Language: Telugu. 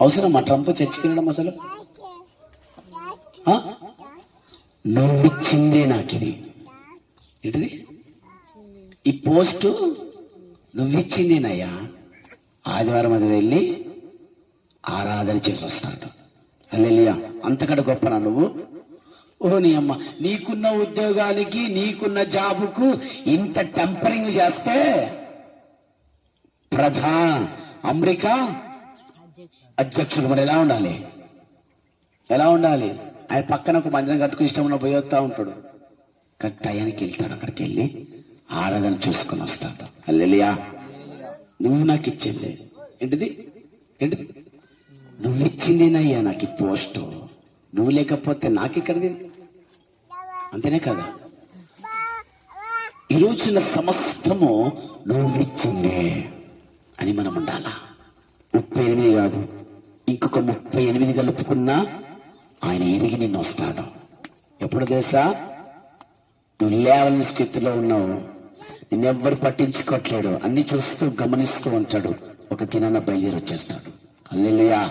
అవసరం మా ట్రంప్ చర్చికి వెళ్ళడం అసలు? నువ్విచ్చిందే నాకు ఇది. ఏంటిది ఈ పోస్టు? నువ్విచ్చిందేనయ్యా. ఆదివారం అది వెళ్ళి ఆరాధన చేసి వస్తాడు. హల్లెలూయా. అంతకంటే గొప్పనా నువ్వు? ఓ నీ అమ్మ, నీకున్న ఉద్యోగానికి నీకున్న జాబుకు ఇంత టెంపరింగ్ చేస్తే అమెరికా అధ్యక్షుడు మరి ఎలా ఉండాలి? ఎలా ఉండాలి? ఆయన పక్కన ఒక మందిరం కట్టుకుని ఇష్టం ఉన్న పోయి వస్తూ ఉంటాడు. కానీ టయానికి వెళ్తాడు, అక్కడికి వెళ్ళి ఆరాధన చూసుకొని వస్తాడు. హల్లెలూయా. నువ్వు నాకు ఇచ్చింది ఏంటిది? ఏంటిది? నువ్వు ఇచ్చిందేనయ్యా నాకు ఈ పోస్టు. నువ్వు లేకపోతే నాకెక్కడిది? అంతేనే కదా. ఈరోజున సమస్తము నువ్వు ఇచ్చిందే అని మనం ఉండాలా. 38 కాదు, ఇంకొక 38 కలుపుకున్నా ఆయన ఎరిగి నిన్ను వస్తాడు. ఎప్పుడు తెలుసా? నువ్వు లేవని స్థితిలో ఉన్నావు, నిన్నెవ్వరు పట్టించుకోవట్లేడు, అన్ని చూస్తూ గమనిస్తూ ఉంటాడు. ఒక దినాన బయలుదేరి వచ్చేస్తాడు. హల్లెలూయా.